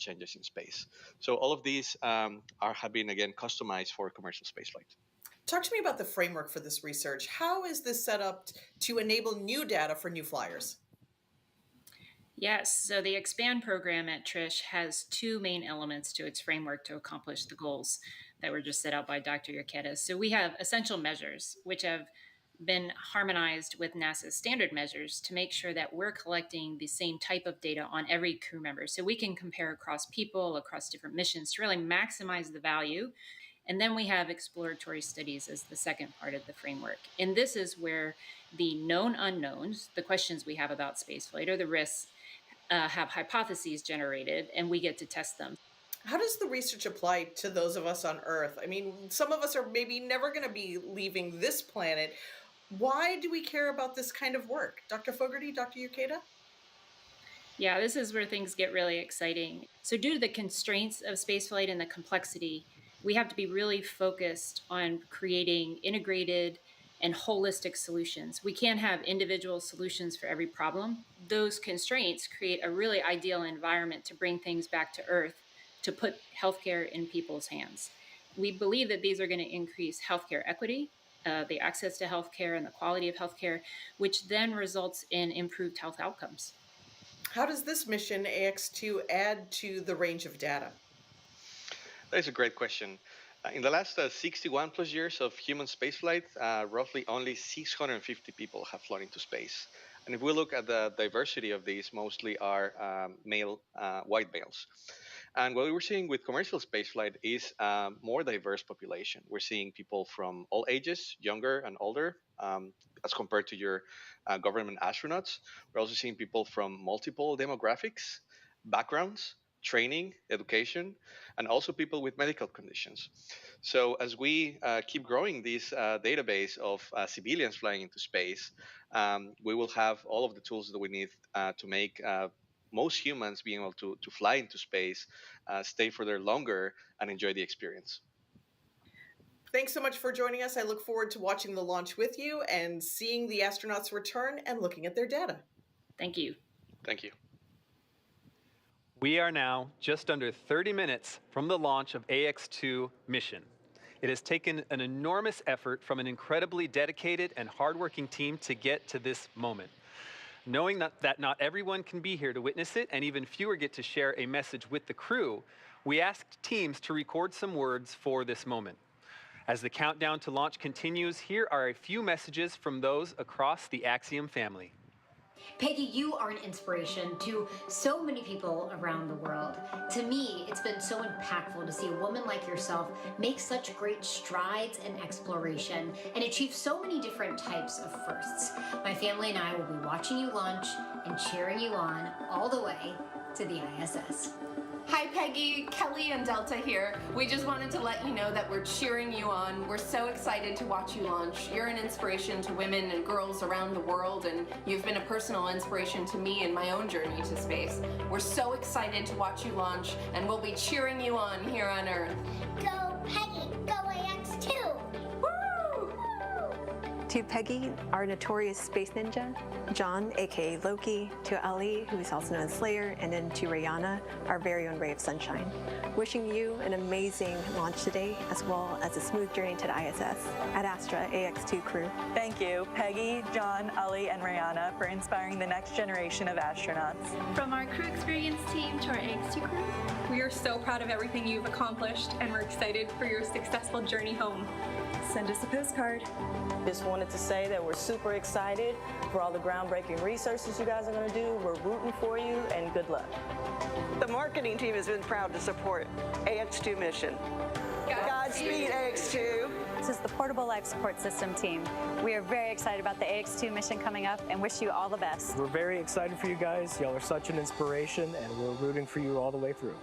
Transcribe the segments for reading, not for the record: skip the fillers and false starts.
changes in space. So all of these have been, again, customized for commercial spaceflight. Talk to me about the framework for this research. How is this set up to enable new data for new flyers? Yes, so the Expand program at Trish has two main elements to its framework to accomplish the goals that were just set out by Dr. Urqueta. So we have essential measures, which have been harmonized with NASA's standard measures to make sure that we're collecting the same type of data on every crew member. So we can compare across people, across different missions to really maximize the value. And then we have exploratory studies as the second part of the framework. And this is where the known unknowns, the questions we have about spaceflight or the risks, have hypotheses generated, and we get to test them. How does the research apply to those of us on Earth? I mean, some of us are maybe never going to be leaving this planet. Why do we care about this kind of work? Dr. Fogarty, Dr. Urqueta? Yeah, this is where things get really exciting. So, due to the constraints of spaceflight and the complexity, we have to be really focused on creating integrated and holistic solutions. We can't have individual solutions for every problem. Those constraints create a really ideal environment to bring things back to Earth, to put healthcare in people's hands. We believe that these are going to increase healthcare equity, the access to healthcare, and the quality of healthcare, which then results in improved health outcomes. How does this mission, AX2, add to the range of data? That is a great question. In the last 61 plus years of human spaceflight, roughly only 650 people have flown into space. And if we look at the diversity of these, mostly are white males. And what we're seeing with commercial spaceflight is a more diverse population. We're seeing people from all ages, younger and older, as compared to your government astronauts. We're also seeing people from multiple demographics, backgrounds, training, education, and also people with medical conditions. So as we keep growing this database of civilians flying into space, we will have all of the tools that we need to make most humans being able to fly into space, stay for there longer, and enjoy the experience. Thanks so much for joining us. I look forward to watching the launch with you and seeing the astronauts return and looking at their data. Thank you. Thank you. We are now just under 30 minutes from the launch of AX2 mission. It has taken an enormous effort from an incredibly dedicated and hardworking team to get to this moment. Knowing that not everyone can be here to witness it, and even fewer get to share a message with the crew, we asked teams to record some words for this moment. As the countdown to launch continues, here are a few messages from those across the Axiom family. Peggy, you are an inspiration to so many people around the world. To me, it's been so impactful to see a woman like yourself make such great strides in exploration and achieve so many different types of firsts. My family and I will be watching you launch and cheering you on all the way to the ISS. Hi Peggy, Kelly and Delta here. We just wanted to let you know that we're cheering you on. We're so excited to watch you launch. You're an inspiration to women and girls around the world, and you've been a personal inspiration to me in my own journey to space. We're so excited to watch you launch, and we'll be cheering you on here on Earth. Go Peggy, go AX2! To Peggy, our notorious space ninja, John, aka Loki, to Ali, who is also known as Slayer, and then to Rihanna, our very own ray of sunshine. Wishing you an amazing launch today, as well as a smooth journey to the ISS. Ad Astra AX2 crew. Thank you, Peggy, John, Ali, and Rihanna, for inspiring the next generation of astronauts. From our crew experience team to our AX2 crew, we are so proud of everything you've accomplished, and we're excited for your successful journey home. Send us a postcard. Just wanted to say that we're super excited for all the groundbreaking researches you guys are going to do. We're rooting for you, and good luck. The marketing team has been proud to support AX2 mission. Godspeed, AX2. This is the Portable Life Support System team. We are very excited about the AX2 mission coming up and wish you all the best. We're very excited for you guys. Y'all are such an inspiration, and we're rooting for you all the way through.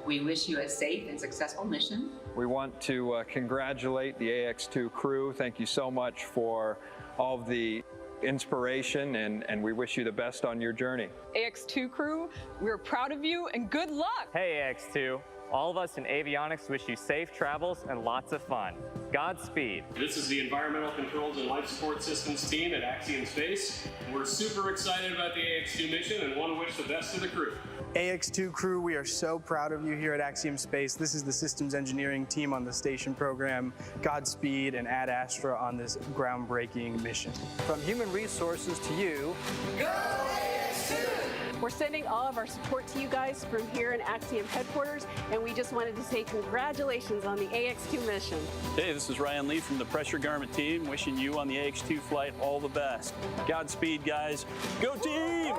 We wish you a safe and successful mission. We want to congratulate the AX2 crew. Thank you so much for all of the inspiration, and we wish you the best on your journey. AX2 crew, we're proud of you and good luck! Hey AX2, all of us in avionics wish you safe travels and lots of fun. Godspeed. This is the Environmental Controls and Life Support Systems team at Axiom Space. We're super excited about the AX2 mission and want to wish the best to the crew. AX2 crew, we are so proud of you here at Axiom Space. This is the systems engineering team on the station program. Godspeed and Ad Astra on this groundbreaking mission. From human resources to you, go AX2! We're sending all of our support to you guys from here in Axiom headquarters, and we just wanted to say congratulations on the AX2 mission. Hey, this is Ryan Lee from the Pressure Garment team, wishing you on the AX2 flight all the best. Godspeed, guys. Go team!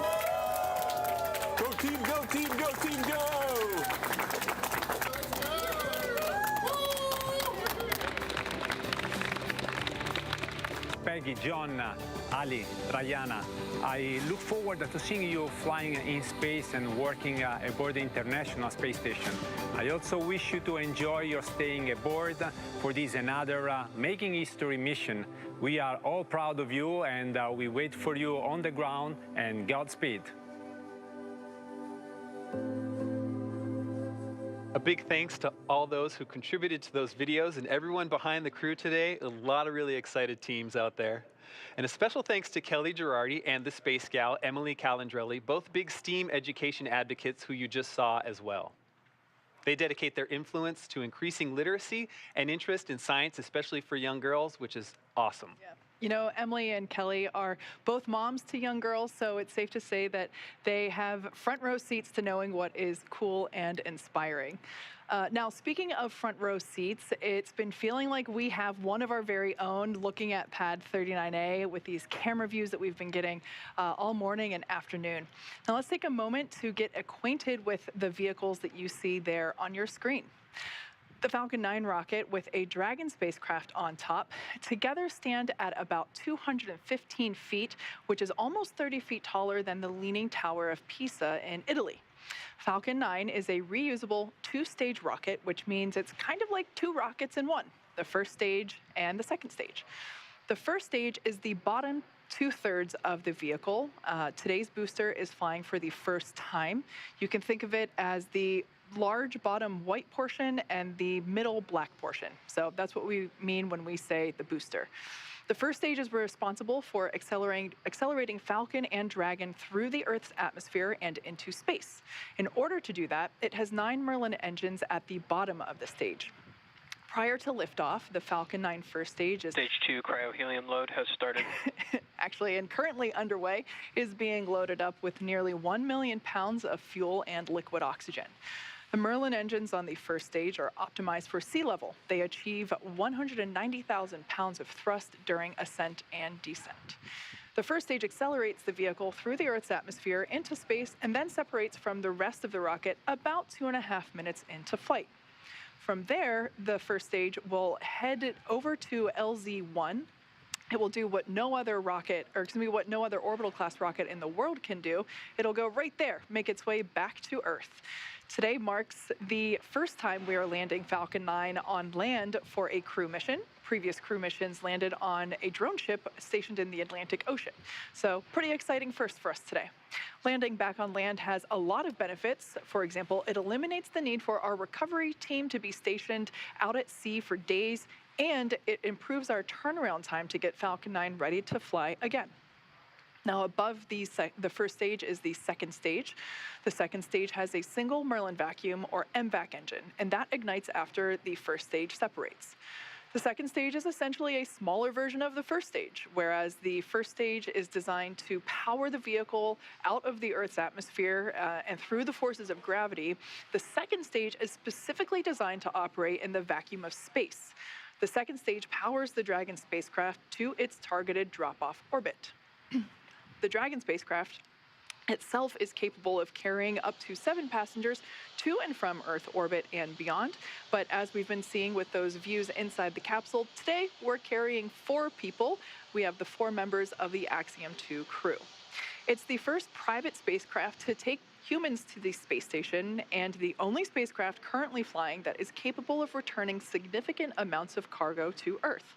Go team, go team, go team, go! Peggy, John, Ali, Rayana, I look forward to seeing you flying in space and working aboard the International Space Station. I also wish you to enjoy your staying aboard for this another Making History mission. We are all proud of you, and we wait for you on the ground, and Godspeed. A big thanks to all those who contributed to those videos and everyone behind the crew today. A lot of really excited teams out there. And a special thanks to Kelly Girardi and the Space Gal, Emily Calandrelli, both big STEAM education advocates who you just saw as well. They dedicate their influence to increasing literacy and interest in science, especially for young girls, which is awesome. Yeah. You know, Emily and Kelly are both moms to young girls, so it's safe to say that they have front row seats to knowing what is cool and inspiring. Now, speaking of front row seats, it's been feeling like we have one of our very own looking at Pad 39A with these camera views that we've been getting all morning and afternoon. Now, let's take a moment to get acquainted with the vehicles that you see there on your screen. The Falcon 9 rocket with a Dragon spacecraft on top together stand at about 215 feet, which is almost 30 feet taller than the Leaning Tower of Pisa in Italy. Falcon 9 is a reusable two-stage rocket, which means it's kind of like two rockets in one, the first stage and the second stage. The first stage is the bottom two-thirds of the vehicle. Today's booster is flying for the first time. You can think of it as the large bottom white portion and the middle black portion. So that's what we mean when we say the booster. The first stage is responsible for accelerating Falcon and Dragon through the Earth's atmosphere and into space. In order to do that, it has 9 Merlin engines at the bottom of the stage. Prior to liftoff, the Falcon 9 first stage is... Stage 2 cryohelium load has started. Actually, and currently underway, is being loaded up with nearly 1 million pounds of fuel and liquid oxygen. The Merlin engines on the first stage are optimized for sea level. They achieve 190,000 pounds of thrust during ascent and descent. The first stage accelerates the vehicle through the Earth's atmosphere into space and then separates from the rest of the rocket about 2.5 minutes into flight. From there, the first stage will head over to LZ-1. It will do what no other rocket, or excuse me, what no other orbital class rocket in the world can do. It'll go right there, make its way back to Earth. Today marks the first time we are landing Falcon 9 on land for a crew mission. Previous crew missions landed on a drone ship stationed in the Atlantic Ocean. So pretty exciting first for us today. Landing back on land has a lot of benefits. For example, it eliminates the need for our recovery team to be stationed out at sea for days, and it improves our turnaround time to get Falcon 9 ready to fly again. Now, above the first stage is the second stage. The second stage has a single Merlin vacuum, or MVAC engine, and that ignites after the first stage separates. The second stage is essentially a smaller version of the first stage, whereas the first stage is designed to power the vehicle out of the Earth's atmosphere and through the forces of gravity. The second stage is specifically designed to operate in the vacuum of space. The second stage powers the Dragon spacecraft to its targeted drop-off orbit. The Dragon spacecraft itself is capable of carrying up to 7 passengers to and from Earth orbit and beyond. But as we've been seeing with those views inside the capsule, today we're carrying 4 people. We have the 4 members of the Axiom 2 crew. It's the first private spacecraft to take humans to the space station and the only spacecraft currently flying that is capable of returning significant amounts of cargo to Earth.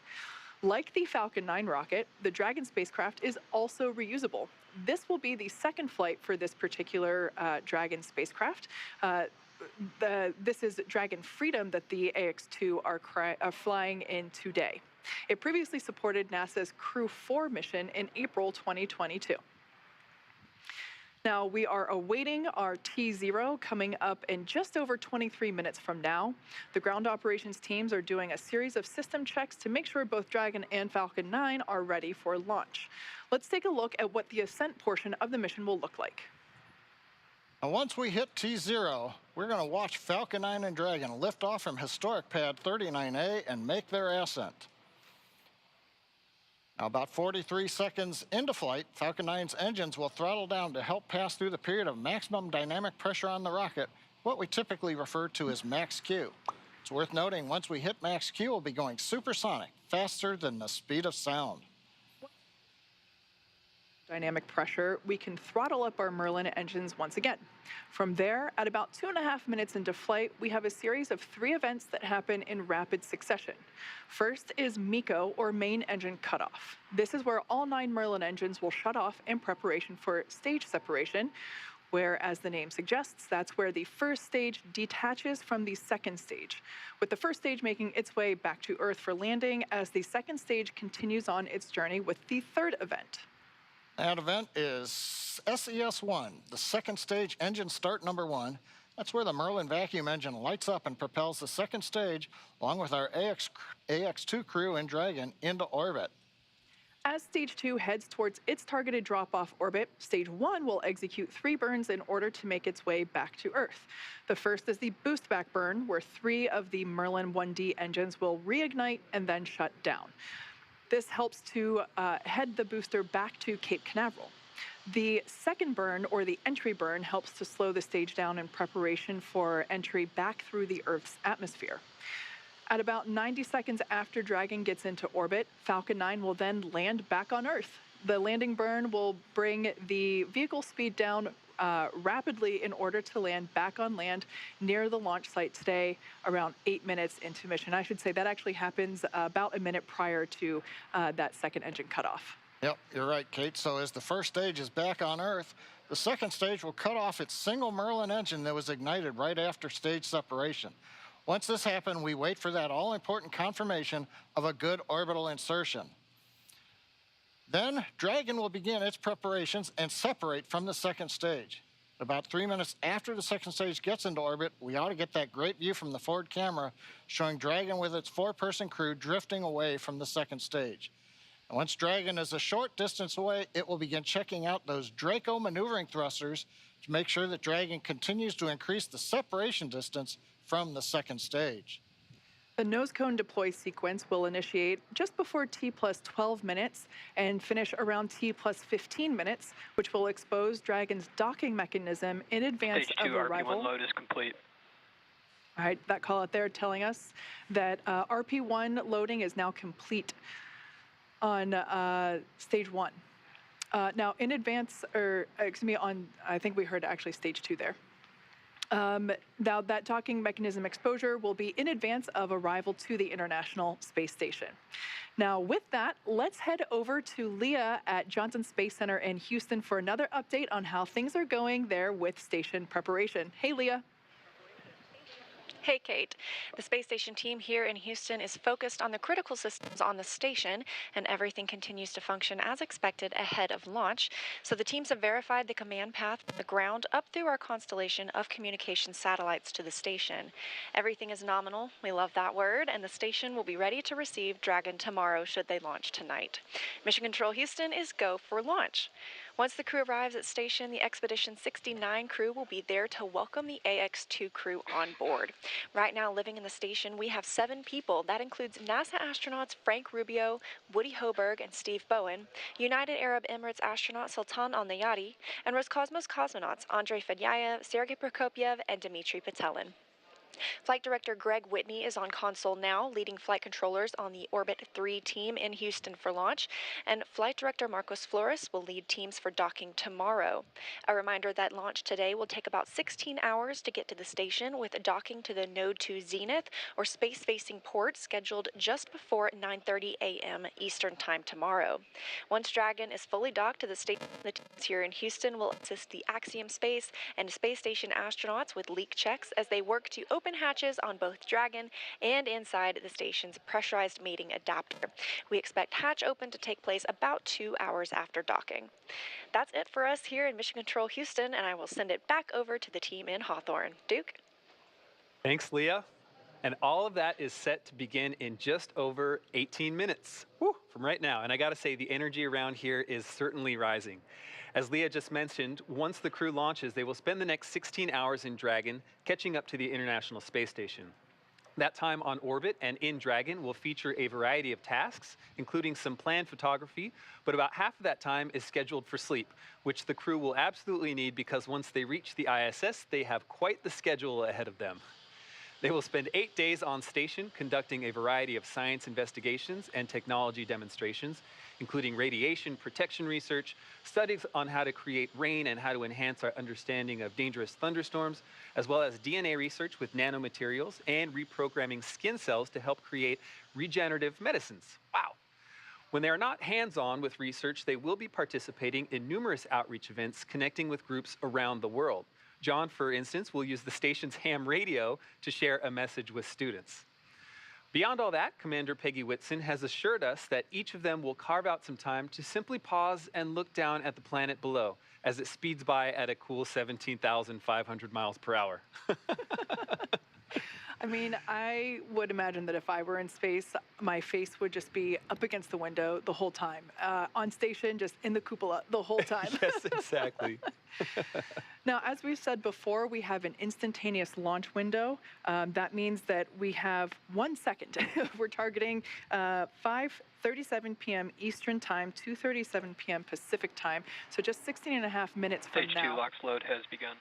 Like the Falcon 9 rocket, the Dragon spacecraft is also reusable. This will be the second flight for this particular Dragon spacecraft. This is Dragon Freedom that the AX2 are flying in today. It previously supported NASA's Crew 4 mission in April 2022. Now, we are awaiting our T0 coming up in just over 23 minutes from now. The ground operations teams are doing a series of system checks to make sure both Dragon and Falcon 9 are ready for launch. Let's take a look at what the Ascent portion of the mission will look like. Now, once we hit T0, we're going to watch Falcon 9 and Dragon lift off from historic pad 39A and make their ascent. Now, about 43 seconds into flight, Falcon 9's engines will throttle down to help pass through the period of maximum dynamic pressure on the rocket, what we typically refer to as max Q. It's worth noting, once we hit max Q, we'll be going supersonic, faster than the speed of sound. Dynamic pressure, we can throttle up our Merlin engines once again. From there, at about 2.5 minutes into flight, we have a series of 3 events that happen in rapid succession. First is MECO, or main engine cutoff. This is where all 9 Merlin engines will shut off in preparation for stage separation, where, as the name suggests, that's where the first stage detaches from the second stage, with the first stage making its way back to Earth for landing as the second stage continues on its journey with the third event. That event is SES-1, the second stage engine start number 1. That's where the Merlin vacuum engine lights up and propels the second stage, along with our AX-2 crew and Dragon, into orbit. As Stage 2 heads towards its targeted drop-off orbit, Stage 1 will execute 3 burns in order to make its way back to Earth. The first is the boost back burn, where 3 of the Merlin 1D engines will reignite and then shut down. This helps to head the booster back to Cape Canaveral. The second burn, or the entry burn, helps to slow the stage down in preparation for entry back through the Earth's atmosphere. At about 90 seconds after Dragon gets into orbit, Falcon 9 will then land back on Earth. The landing burn will bring the vehicle speed down rapidly in order to land back on land near the launch site today, around 8 minutes into mission. I should say that actually happens about a minute prior to that second engine cutoff. Yep, you're right, Kate. So as the first stage is back on Earth, the second stage will cut off its single Merlin engine that was ignited right after stage separation. Once this happens, we wait for that all-important confirmation of a good orbital insertion. Then, Dragon will begin its preparations and separate from the second stage. About 3 minutes after the second stage gets into orbit, we ought to get that great view from the forward camera showing Dragon with its 4-person crew drifting away from the second stage. And once Dragon is a short distance away, it will begin checking out those Draco maneuvering thrusters to make sure that Dragon continues to increase the separation distance from the second stage. The nose cone deploy sequence will initiate just before T plus 12 minutes and finish around T plus 15 minutes, which will expose Dragon's docking mechanism in advance Stage of 2 arrival. RP1 load is complete. All right, that call out there telling us that RP1 loading is now complete on Stage 1. Now, in advance, or excuse me, on, I think we heard actually Stage 2 there. Now, that docking mechanism exposure will be in advance of arrival to the International Space Station. Now, with that, let's head over to Leah at Johnson Space Center in Houston for another update on how things are going there with station preparation. Hey, Leah. Hey, Kate. The space station team here in Houston is focused on the critical systems on the station, and everything continues to function as expected ahead of launch. So the teams have verified the command path from the ground up through our constellation of communication satellites to the station. Everything is nominal. We love that word, and the station will be ready to receive Dragon tomorrow should they launch tonight. Mission Control Houston is go for launch. Once the crew arrives at station, the Expedition 69 crew will be there to welcome the AX-2 crew on board. Right now, living in the station, we have 7 people. That includes NASA astronauts Frank Rubio, Woody Hoberg, and Steve Bowen, United Arab Emirates astronaut Sultan Al-Nayati, and Roscosmos cosmonauts Andrei Fedyayev, Sergei Prokopyev, and Dmitry Petelin. Flight Director Greg Whitney is on console now, leading flight controllers on the Orbit 3 team in Houston for launch, and Flight Director Marcos Flores will lead teams for docking tomorrow. A reminder that launch today will take about 16 hours to get to the station, with docking to the Node 2 Zenith, or space-facing port, scheduled just before 9:30 a.m. Eastern Time tomorrow. Once Dragon is fully docked to the station, the teams here in Houston will assist the Axiom Space and Space Station astronauts with leak checks as they work to open open hatches on both Dragon and inside the station's pressurized mating adapter. We expect hatch open to take place about 2 hours after docking. That's it for us here in Mission Control Houston, and I will send it back over to the team in Hawthorne. Duke? Thanks, Leah. And all of that is set to begin in just over 18 minutes from right now. And I got to say, the energy around here is certainly rising. As Leah just mentioned, once the crew launches, they will spend the next 16 hours in Dragon, catching up to the International Space Station. That time on orbit and in Dragon will feature a variety of tasks, including some planned photography, but about half of that time is scheduled for sleep, which the crew will absolutely need because once they reach the ISS, they have quite the schedule ahead of them. They will spend 8 days on station conducting a variety of science investigations and technology demonstrations, including radiation protection research, studies on how to create rain and how to enhance our understanding of dangerous thunderstorms, as well as DNA research with nanomaterials and reprogramming skin cells to help create regenerative medicines. Wow. When they are not hands-on with research, they will be participating in numerous outreach events connecting with groups around the world. John, for instance, will use the station's ham radio to share a message with students. Beyond all that, Commander Peggy Whitson has assured us that each of them will carve out some time to simply pause and look down at the planet below as it speeds by at a cool 17,500 miles per hour. I mean, I would imagine that if I were in space, my face would just be up against the window the whole time. On station, just in the cupola the whole time. Yes, exactly. Now, as we've said before, we have an instantaneous launch window. That means that we have 1 second. We're targeting 5:37 p.m. Eastern Time, 2:37 p.m. Pacific Time. So just 16.5 minutes from Stage now. 2 LOX load has begun.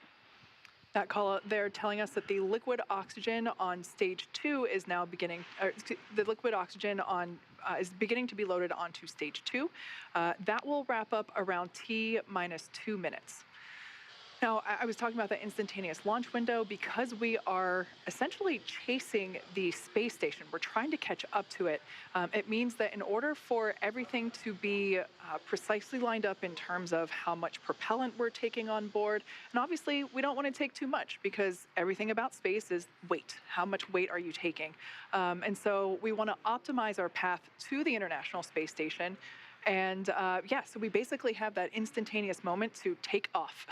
That call out there telling us that the liquid oxygen on stage 2 is now beginning, the liquid oxygen on is beginning to be loaded onto stage 2. That will wrap up around T-minus 2 minutes. Now, I was talking about the instantaneous launch window because we are essentially chasing the space station. We're trying to catch up to it. It means that in order for everything to be precisely lined up in terms of how much propellant we're taking on board, and obviously we don't want to take too much because everything about space is weight. How much weight are you taking? And so we want to optimize our path to the International Space Station. And so we basically have that instantaneous moment to take off.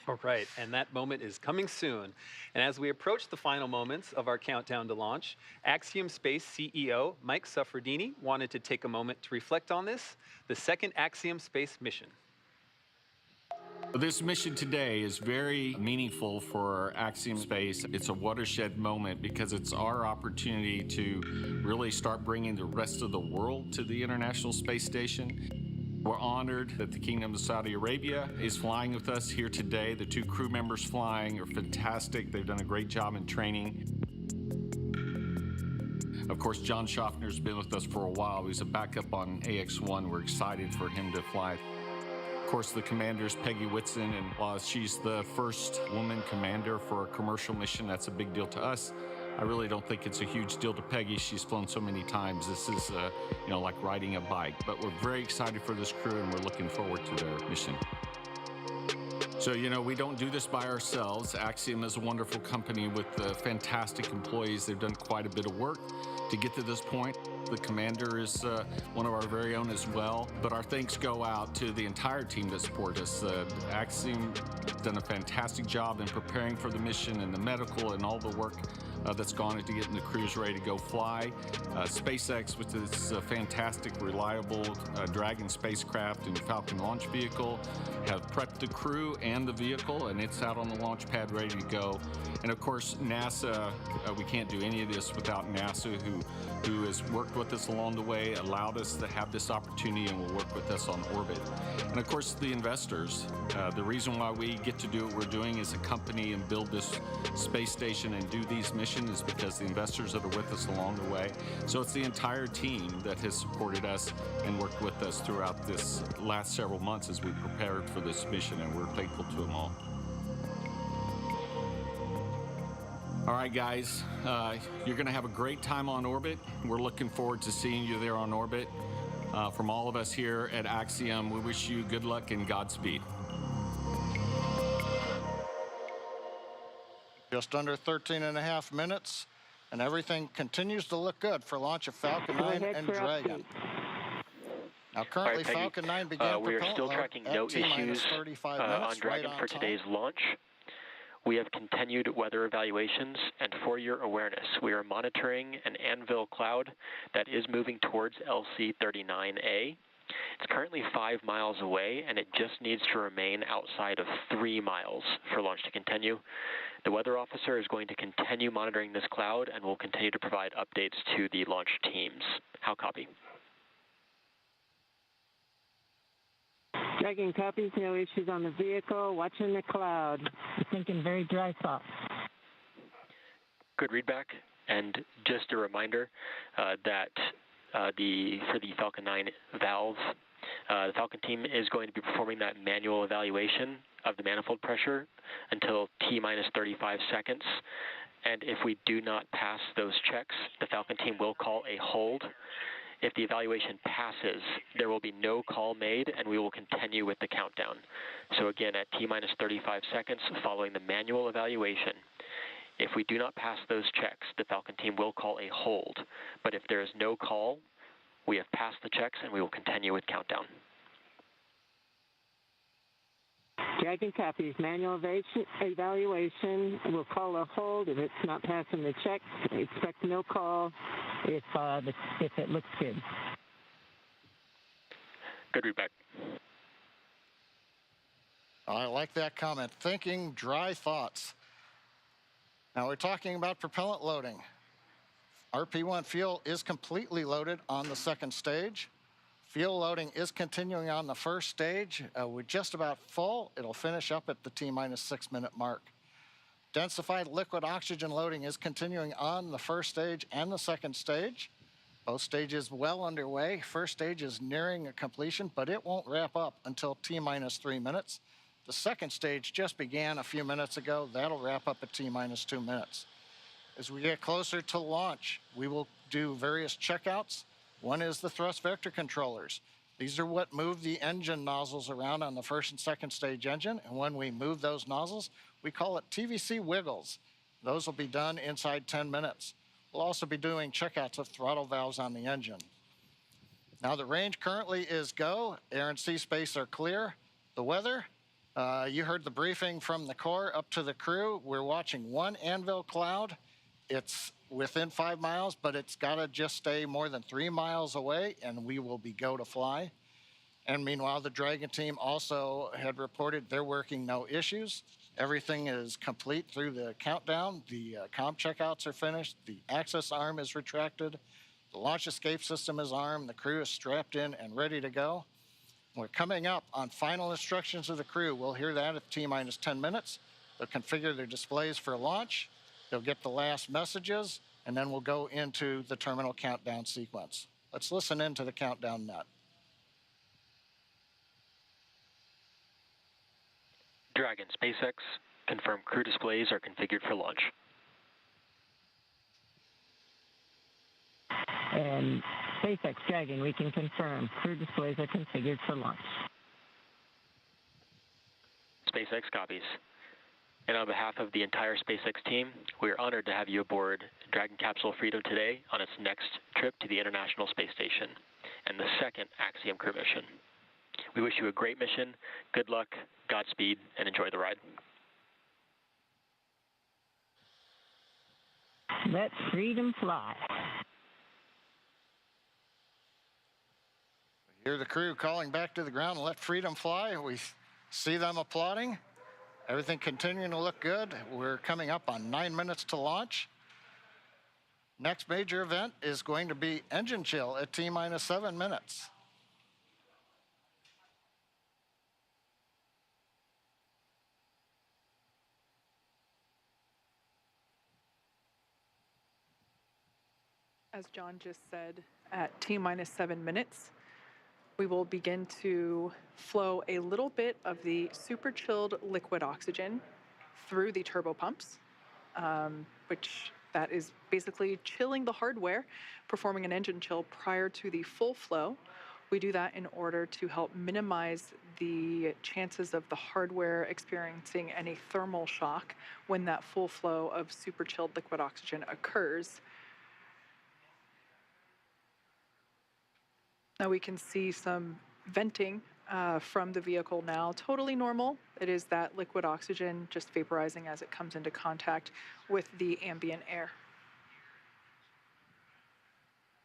All right, and that moment is coming soon. And as we approach the final moments of our countdown to launch, Axiom Space CEO Mike Suffredini wanted to take a moment to reflect on this, the second Axiom Space mission. This mission today is very meaningful for Axiom Space. It's a watershed moment because it's our opportunity to really start bringing the rest of the world to the International Space Station. We're honored that the Kingdom of Saudi Arabia is flying with us here today. The 2 crew members flying are fantastic. They've done a great job in training. Of course, John Schaffner's been with us for a while. He's a backup on AX-1. We're excited for him to fly. Of course, the commander's Peggy Whitson, and while she's the first woman commander for a commercial mission, that's a big deal to us. I really don't think it's a huge deal to Peggy. She's flown so many times. This is, like riding a bike. But we're very excited for this crew, and we're looking forward to their mission. So, we don't do this by ourselves. Axiom is a wonderful company with fantastic employees. They've done quite a bit of work to get to this point. The commander is one of our very own as well. But our thanks go out to the entire team that support us. Axiom done a fantastic job in preparing for the mission and the medical and all the work that's gone into getting the crews ready to go fly. SpaceX, with its fantastic, reliable Dragon spacecraft and Falcon launch vehicle, have prepped the crew and the vehicle, and it's out on the launch pad ready to go. And of course, NASA, we can't do any of this without NASA, who has worked with us along the way, allowed us to have this opportunity, and will work with us on orbit. And of course, the investors. The reason why we get to do what we're doing as a company and build this space station and do these missions is because the investors that are with us along the way. So it's the entire team that has supported us and worked with us throughout this last several months as we prepared for this mission, and we're thankful to them all. All right, guys, you're going to have a great time on orbit. We're looking forward to seeing you there on orbit. From all of us here at Axiom, we wish you good luck and Godspeed. just under 13 and a half minutes, and everything continues to look good for launch of Falcon 9 and Dragon. Now, currently, Peggy, Falcon 9 began we are propellant still load tracking at no T-minus issues 35 minutes, on Dragon right for on time. today's launch. We have continued weather evaluations, and for your awareness, we are monitoring an anvil cloud that is moving towards LC-39A. It's currently 5 miles away, and it just needs to remain outside of 3 miles for launch to continue. The weather officer is going to continue monitoring this cloud and will continue to provide updates to the launch teams. How copy? Dragon copies, no issues on the vehicle. Watching the cloud. I'm thinking very dry spots. Good readback. And just a reminder that for the Falcon 9 valve, the Falcon team is going to be performing that manual evaluation of the manifold pressure until T-minus 35 seconds. And if we do not pass those checks, the Falcon team will call a hold. If the evaluation passes, there will be no call made, and we will continue with the countdown. So again, at T-minus 35 seconds following the manual evaluation, if we do not pass those checks, the Falcon team will call a hold. But if there is no call, we have passed the checks, and we will continue with countdown. Dragon copies, manual evaluation. We'll call a hold if it's not passing the checks. Expect no call if it looks good. Good readback. I like that comment. Thinking dry thoughts. Now we're talking about propellant loading. RP1 fuel is completely loaded on the second stage. Fuel loading is continuing on the first stage. We're just about full. It'll finish up at the T-minus 6 minute mark. Densified liquid oxygen loading is continuing on the first stage and the second stage. Both stages well underway. First stage is nearing a completion, but it won't wrap up until T-minus 3 minutes. The second stage just began a few minutes ago. That'll wrap up at T-minus 2 minutes. As we get closer to launch, we will do various checkouts. One is the thrust vector controllers. These are what move the engine nozzles around on the first and second stage engine. And when we move those nozzles, we call it TVC wiggles. Those will be done inside 10 minutes. We'll also be doing checkouts of throttle valves on the engine. Now the range currently is go. Air and sea space are clear. The weather, you heard the briefing from the Corps up to the crew. We're watching one anvil cloud. It's within 5 miles, but it's got to just stay more than 3 miles away, and we will be go to fly. And meanwhile, the Dragon team also had reported they're working no issues. Everything is complete through the countdown. The comm checkouts are finished. The access arm is retracted. The launch escape system is armed. The crew is strapped in and ready to go. We're coming up on final instructions of the crew. We'll hear that at T-minus 10 minutes. They'll configure their displays for launch. They'll get the last messages, and then we'll go into the terminal countdown sequence. Let's listen into the countdown net. Dragon, SpaceX, confirm crew displays are configured for launch. And SpaceX, Dragon, we can confirm crew displays are configured for launch. SpaceX copies. And on behalf of the entire SpaceX team, we are honored to have you aboard Dragon Capsule Freedom today on its next trip to the International Space Station and the second Axiom crew mission. We wish you a great mission, good luck, Godspeed, and enjoy the ride. Let freedom fly. Hear the crew calling back to the ground, let freedom fly. We see them applauding. Everything continuing to look good. We're coming up on 9 minutes to launch. Next major event is going to be engine chill at T-minus 7 minutes. As John just said, at T-minus 7 minutes, we will begin to flow a little bit of the super chilled liquid oxygen through the turbo pumps, which that is basically chilling the hardware, performing an engine chill prior to the full flow. We do that in order to help minimize the chances of the hardware experiencing any thermal shock when that full flow of super chilled liquid oxygen occurs. Now we can see some venting from the vehicle now, totally normal. It is that liquid oxygen just vaporizing as it comes into contact with the ambient air.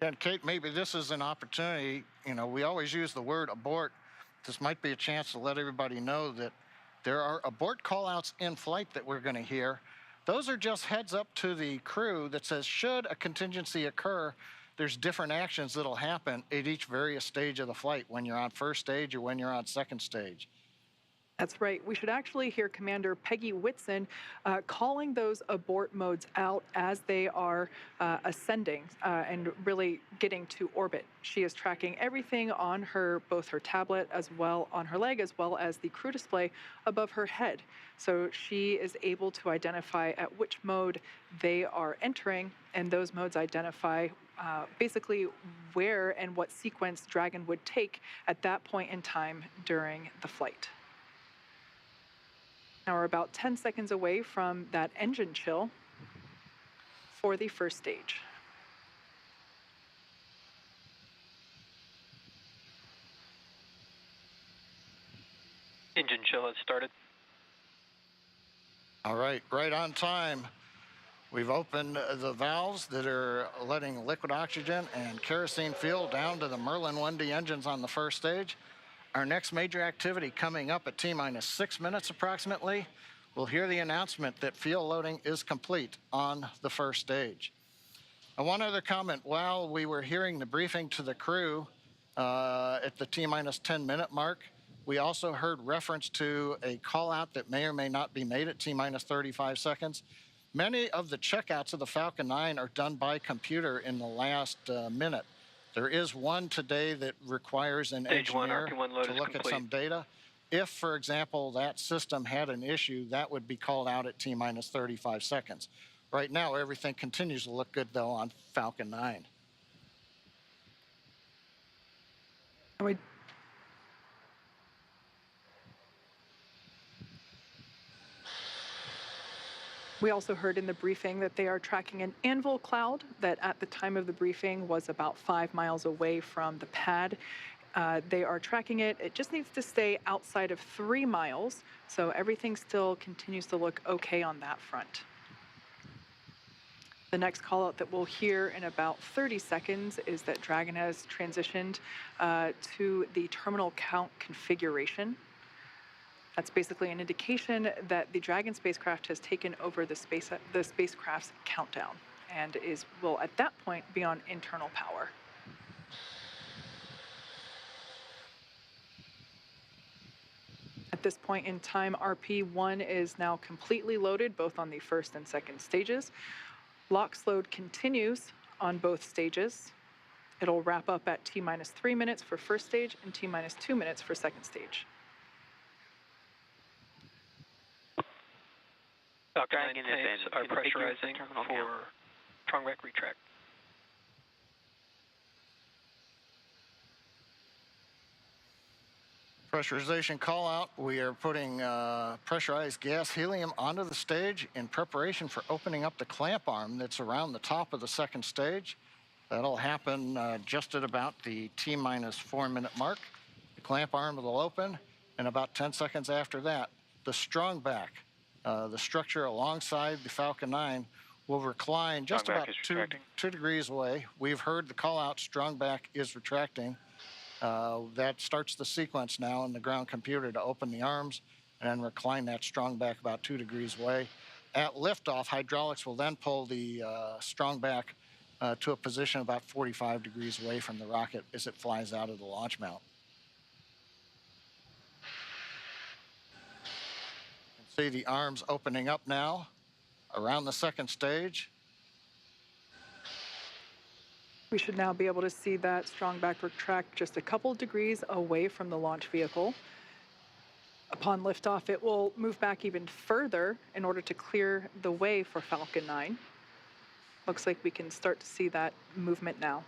And Kate, maybe this is an opportunity. You know, we always use the word abort. This might be a chance to let everybody know that there are abort callouts in flight that we're going to hear. Those are just heads up to the crew that says, should a contingency occur, there's different actions that'll happen at each various stage of the flight, when you're on first stage or when you're on second stage. That's right. We should actually hear Commander Peggy Whitson calling those abort modes out as they are ascending and really getting to orbit. She is tracking everything on both her tablet as well on her leg, as well as the crew display above her head. So she is able to identify at which mode they are entering, and those modes identify basically where and what sequence Dragon would take at that point in time during the flight. Now we're about 10 seconds away from that engine chill for the first stage. Engine chill has started. All right, right on time. We've opened the valves that are letting liquid oxygen and kerosene fuel down to the Merlin 1D engines on the first stage. Our next major activity coming up at T-minus 6 minutes approximately, we'll hear the announcement that fuel loading is complete on the first stage. And one other comment, while we were hearing the briefing to the crew at the T-minus 10 minute mark, we also heard reference to a call out that may or may not be made at T-minus 35 seconds. Many of the checkouts of the Falcon 9 are done by computer in the last minute. There is one today that requires an engineer to look at some data. If, for example, that system had an issue, that would be called out at T-minus 35 seconds. Right now, everything continues to look good, though, on Falcon 9. We also heard in the briefing that they are tracking an anvil cloud that at the time of the briefing was about 5 miles away from the pad. They are tracking it. It just needs to stay outside of 3 miles, so everything still continues to look okay on that front. The next call out that we'll hear in about 30 seconds is that Dragon has transitioned to the terminal count configuration. That's basically an indication that the Dragon spacecraft has taken over the spacecraft's countdown and will at that point be on internal power. At this point in time, RP-1 is now completely loaded, both on the first and second stages. LOX load continues on both stages. It'll wrap up at T-minus 3 minutes for first stage and T-minus 2 minutes for second stage. Falcon 9 tanks are pressurizing for Trongback retract. Pressurization call out. We are putting pressurized gas helium onto the stage in preparation for opening up the clamp arm that's around the top of the second stage. That'll happen just at about the T-minus 4 minute mark. The clamp arm will open, and about 10 seconds after that, the strong back, the structure alongside the Falcon 9, will recline just about 2 degrees away. We've heard the call out, strong back is retracting. That starts the sequence now in the ground computer to open the arms and then recline that strong back about 2 degrees away. At liftoff, hydraulics will then pull the strong back to a position about 45 degrees away from the rocket as it flies out of the launch mount. You can see the arms opening up now around the second stage. We should now be able to see that strong back retract just a couple degrees away from the launch vehicle. Upon liftoff, it will move back even further in order to clear the way for Falcon 9. Looks like we can start to see that movement now.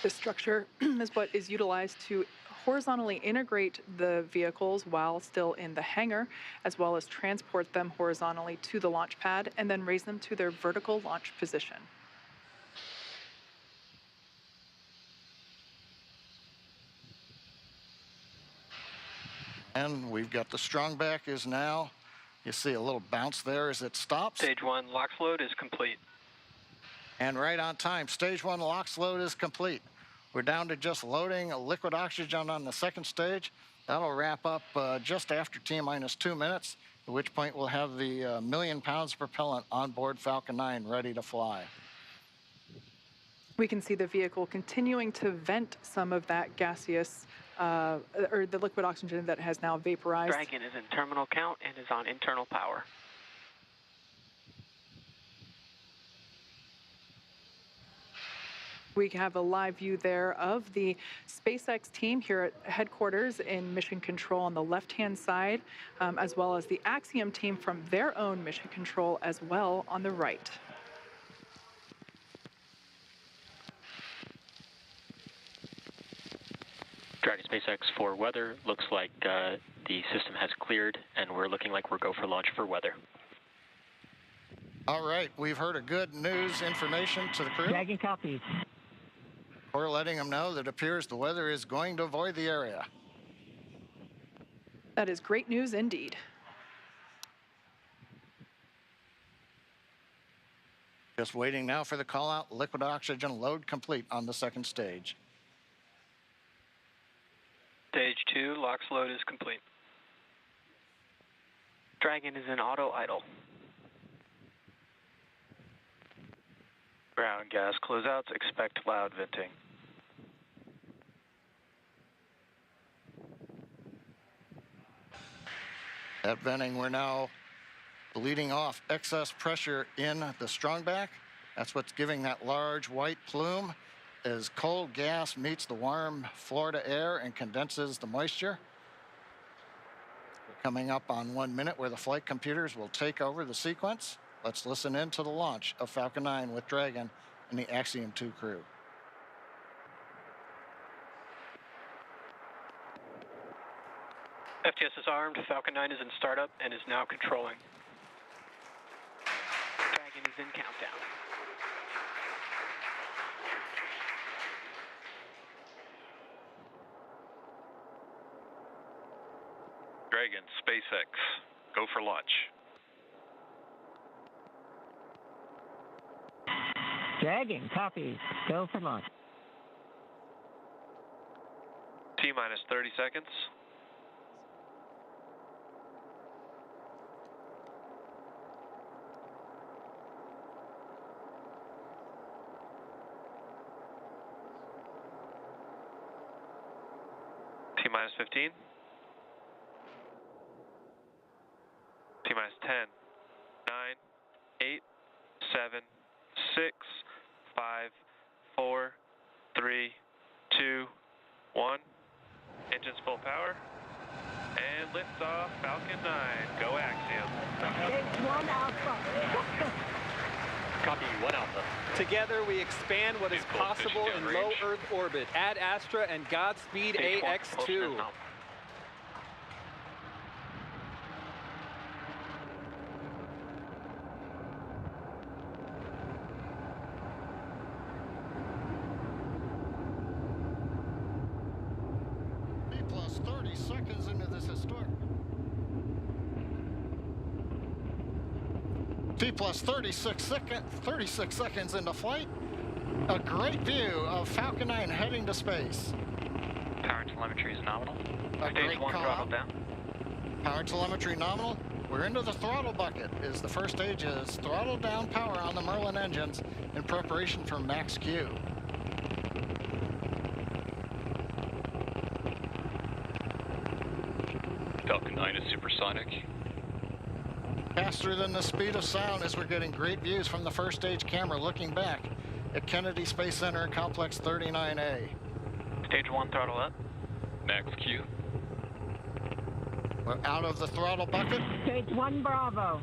This structure is what is utilized to horizontally integrate the vehicles while still in the hangar, as well as transport them horizontally to the launch pad and then raise them to their vertical launch position. And we've got the strong back is now, you see a little bounce there as it stops. Stage 1 LOX load is complete. And right on time, stage 1 LOX load is complete. We're down to just loading liquid oxygen on the second stage. That'll wrap up just after T-minus 2 minutes, at which point we'll have the million pounds of propellant on board Falcon 9 ready to fly. We can see the vehicle continuing to vent some of that gaseous, or the liquid oxygen that has now vaporized. Dragon is in terminal count and is on internal power. We have a live view there of the SpaceX team here at headquarters in Mission Control on the left-hand side, as well as the Axiom team from their own Mission Control as well on the right. Dragon SpaceX for weather. Looks like the system has cleared, and we're looking like we're go for launch for weather. All right, we've heard a good news information to the crew. Dragon copies. We're letting them know that it appears the weather is going to avoid the area. That is great news indeed. Just waiting now for the call out. Liquid oxygen load complete on the second stage. Stage 2 LOX load is complete. Dragon is in auto idle. Ground gas closeouts, expect loud venting. At venting, we're now bleeding off excess pressure in the strongback. That's what's giving that large white plume as cold gas meets the warm Florida air and condenses the moisture. We're coming up on 1 minute where the flight computers will take over the sequence. Let's listen in to the launch of Falcon 9 with Dragon and the Axiom 2 crew. FTS is armed, Falcon 9 is in startup and is now controlling. Dragon is in countdown. Dragon, SpaceX, go for launch. Dragon copies. Go for launch. T-minus 30 seconds. T-minus 15. T-minus 10, 9, 8, 7, 6, 5, 4, 3, 2, 1. Engines full power. And liftoff, Falcon 9. Go Axiom. Stage 1 Alpha. Copy 1 Alpha. Together we expand what is possible in low Earth orbit. Ad Astra and Godspeed AX2. Plus 30 seconds into this historic. T plus 36 seconds into flight. A great view of Falcon 9 heading to space. Power telemetry is nominal. Stage 1 throttle down. Power telemetry nominal. We're into the throttle bucket as the first stage is throttled down power on the Merlin engines in preparation for max Q. Falcon 9 is supersonic. Faster than the speed of sound as we're getting great views from the first stage camera looking back at Kennedy Space Center Complex 39A. Stage 1 throttle up. Max Q. We're out of the throttle bucket. Stage 1 Bravo.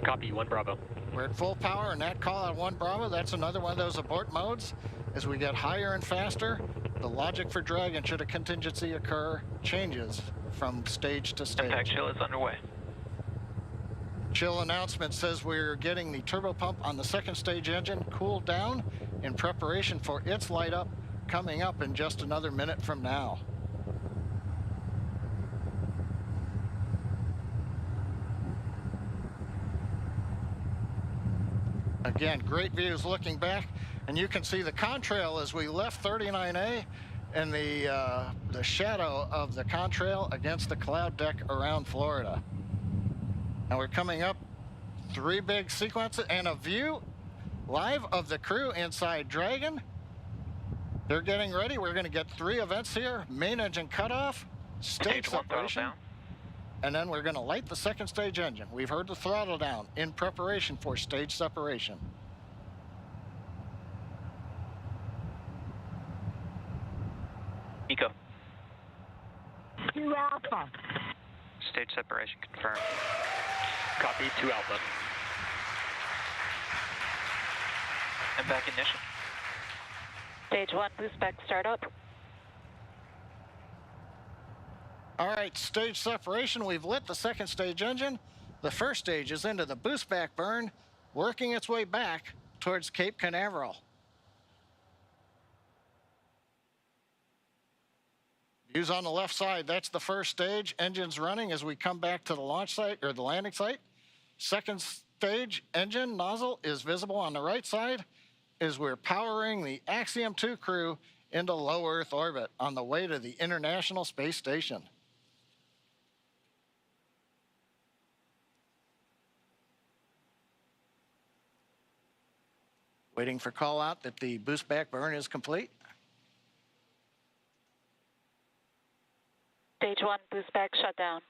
Copy 1 Bravo. We're at full power and that call out 1 Bravo, that's another one of those abort modes as we get higher and faster the logic for Dragon, should a contingency occur, changes from stage to stage. Impact chill is underway. Chill announcement says we're getting the turbo pump on the second stage engine cooled down in preparation for its light up coming up in just another minute from now. Again, great views looking back, and you can see the contrail as we left 39A and the shadow of the contrail against the cloud deck around Florida. Now we're coming up 3 big sequences and a view live of the crew inside Dragon. They're getting ready. We're going to get 3 events here: main engine cutoff, stage separation, and then we're going to light the second stage engine. We've heard the throttle down in preparation for stage separation. Eco. 2 Alpha. Stage separation confirmed. Copy, 2 Alpha. And back ignition. Stage 1 boost back startup. All right, stage separation. We've lit the second stage engine. The first stage is into the boost back burn, working its way back towards Cape Canaveral. Views on the left side, that's the first stage. Engines running as we come back to the launch site, or the landing site. Second stage engine nozzle is visible on the right side as we're powering the Axiom 2 crew into low Earth orbit on the way to the International Space Station. Waiting for call out that the boost back burn is complete. Stage 1 boost back shutdown.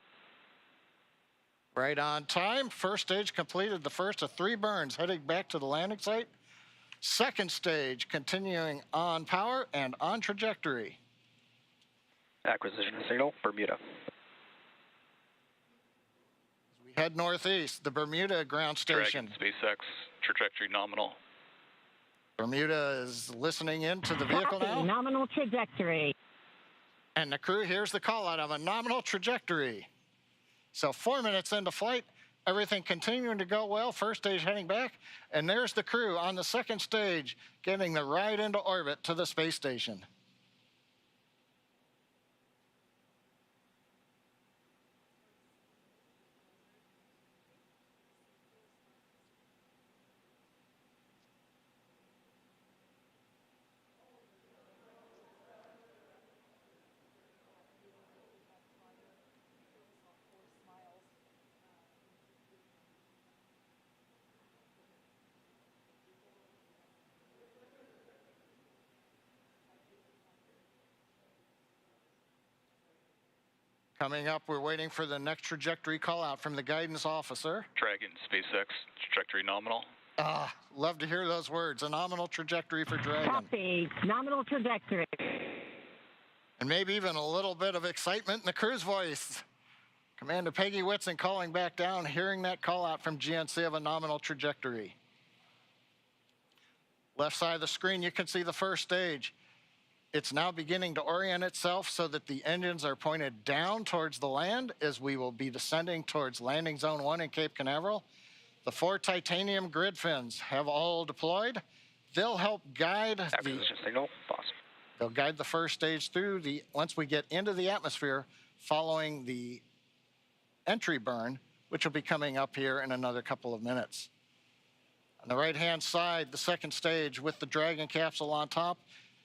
Right on time. First stage completed the first of 3 burns heading back to the landing site. Second stage continuing on power and on trajectory. Acquisition signal, Bermuda. We head northeast, the Bermuda ground station. Dragon, SpaceX, trajectory nominal. Bermuda is listening into the vehicle now. Nominal trajectory. And the crew hears the call out of a nominal trajectory. So 4 minutes into flight, everything continuing to go well. First stage heading back, and there's the crew on the second stage getting the ride into orbit to the space station. Coming up, we're waiting for the next trajectory call out from the guidance officer. Dragon, SpaceX, trajectory nominal. Love to hear those words. A nominal trajectory for Dragon. Copy. Nominal trajectory. And maybe even a little bit of excitement in the crew's voice. Commander Peggy Whitson calling back down, hearing that call out from GNC of a nominal trajectory. Left side of the screen, you can see the first stage. It's now beginning to orient itself so that the engines are pointed down towards the land as we will be descending towards landing zone 1 in Cape Canaveral. The 4 titanium grid fins have all deployed. They'll help guide Acquisition signal, boss. They'll guide the first stage through once we get into the atmosphere following the entry burn, which will be coming up here in another couple of minutes. On the right-hand side, the second stage with the Dragon capsule on top,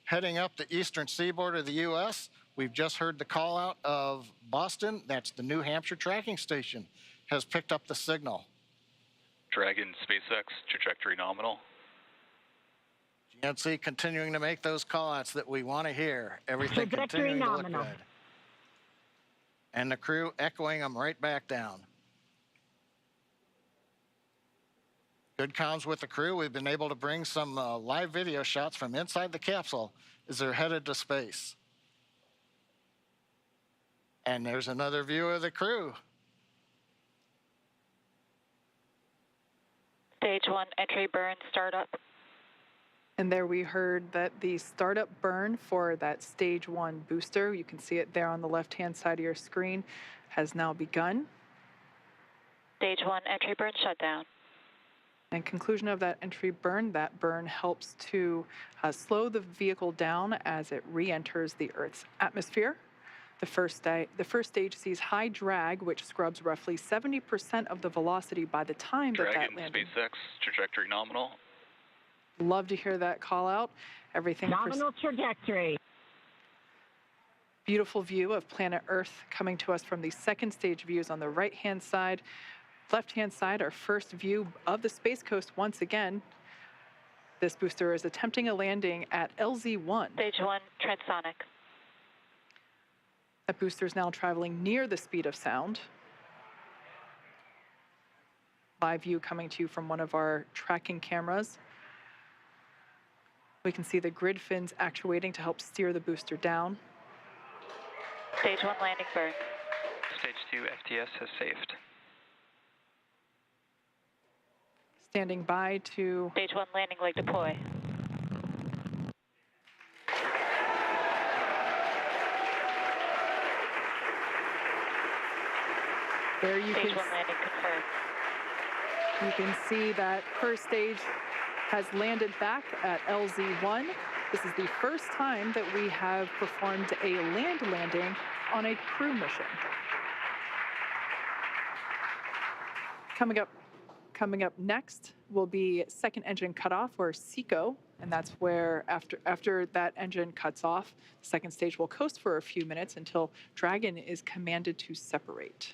heading up the eastern seaboard of the U.S. We've just heard the call out of Boston. That's the New Hampshire tracking station, has picked up the signal. Dragon, SpaceX, trajectory nominal. GNC continuing to make those call outs that we want to hear. Everything Trajectory continuing nominal. to look good. And the crew echoing them right back down. Good comms with the crew. We've been able to bring some live video shots from inside the capsule as they're headed to space. And there's another view of the crew. Stage 1 entry burn startup. And there we heard that the startup burn for that stage 1 booster, you can see it there on the left-hand side of your screen, has now begun. Stage 1 entry burn shutdown. And conclusion of that entry burn, that burn helps to slow the vehicle down as it re-enters the Earth's atmosphere. The first stage sees high drag, which scrubs roughly 70% of the velocity by the time that landed. SpaceX, trajectory nominal. Love to hear that call out. Everything Nominal trajectory. Beautiful view of planet Earth coming to us from the second stage views on the right-hand side. Left-hand side, our first view of the Space Coast once again. This booster is attempting a landing at LZ-1. Stage 1 transonic. That booster is now traveling near the speed of sound. Live view coming to you from one of our tracking cameras. We can see the grid fins actuating to help steer the booster down. Stage 1 landing burn. Stage 2 FTS has saved. Standing by to... Stage 1 landing leg deploy. There you Stage can... 1 landing confirmed. You can see that first stage has landed back at LZ-1. This is the first time that we have performed a land landing on a crew mission. Coming up next will be second engine cutoff, or SECO, and that's where after that engine cuts off, the second stage will coast for a few minutes until Dragon is commanded to separate.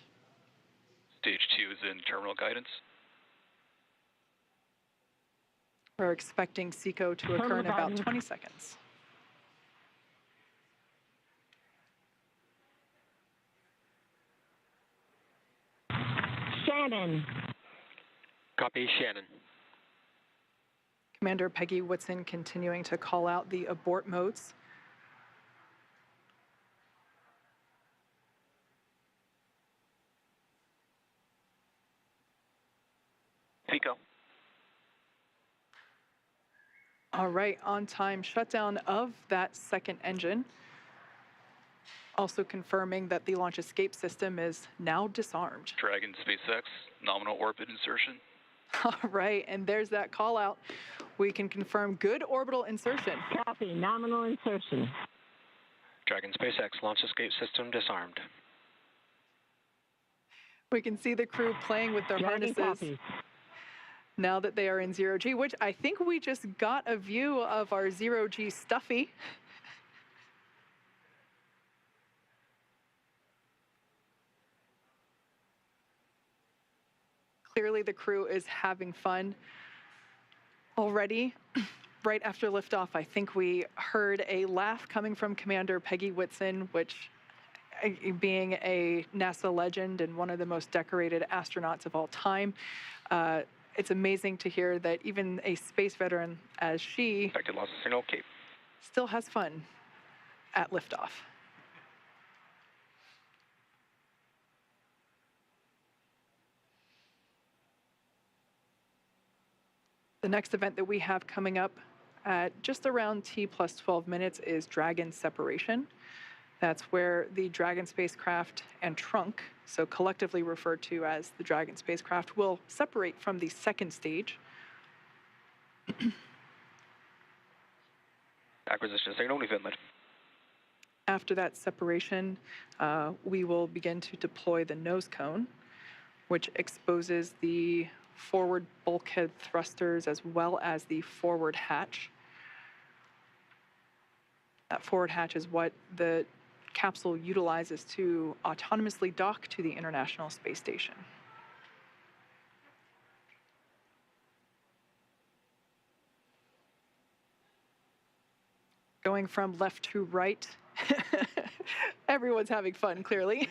Stage 2 is in terminal guidance. We're expecting SECO to occur in about 20 seconds. Shannon. Copy, Shannon. Commander Peggy Whitson continuing to call out the abort modes. SECO. All right, on-time shutdown of that second engine. Also confirming that the launch escape system is now disarmed. Dragon SpaceX, nominal orbit insertion. All right, and there's that call out. We can confirm good orbital insertion. Copy, nominal insertion. Dragon SpaceX, launch escape system disarmed. We can see the crew playing with their harnesses. Copy. Now that they are in zero-G, which I think we just got a view of our zero-G Stuffy. Clearly the crew is having fun already. Right after liftoff, I think we heard a laugh coming from Commander Peggy Whitson, which, being a NASA legend and one of the most decorated astronauts of all time, it's amazing to hear that even a space veteran as she Expected loss of signal, Cape. still has fun at liftoff. The next event that we have coming up at just around T plus 12 minutes is Dragon separation. That's where the Dragon spacecraft and trunk, so collectively referred to as the Dragon spacecraft, will separate from the second stage. Acquisition signal, Newfoundland. After that separation, we will begin to deploy the nose cone, which exposes the forward bulkhead thrusters as well as the forward hatch. That forward hatch is what the capsule utilizes to autonomously dock to the International Space Station. Going from left to right, everyone's having fun, clearly.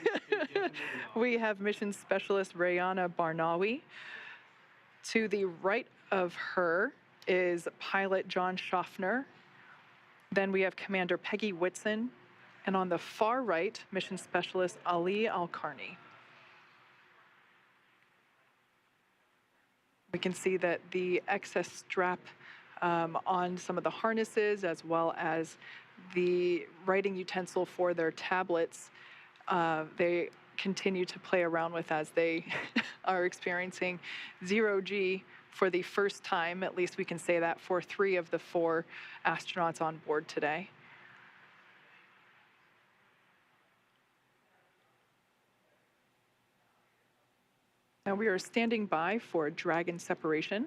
We have mission specialist Rayana Barnawi. To the right of her is pilot John Schaffner. Then we have Commander Peggy Whitson. And on the far right, mission specialist Ali Al-Karni. We can see that the excess strap on some of the harnesses, as well as the writing utensil for their tablets. They continue to play around with as they are experiencing zero-G for the first time. At least we can say that for 3 of the 4 astronauts on board today. Now we are standing by for Dragon separation,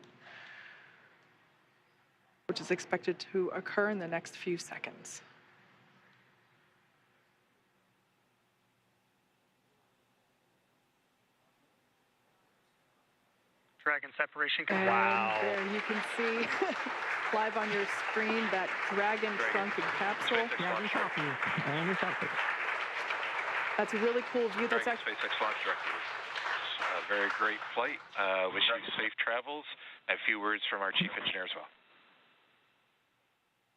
which is expected to occur in the next few seconds. Dragon separation. And there you can see live on your screen that Dragon shrunken capsule. That's a really cool view. That's actually SpaceX launch director. A very great flight. Wish you safe travels. A few words from our chief engineer as well.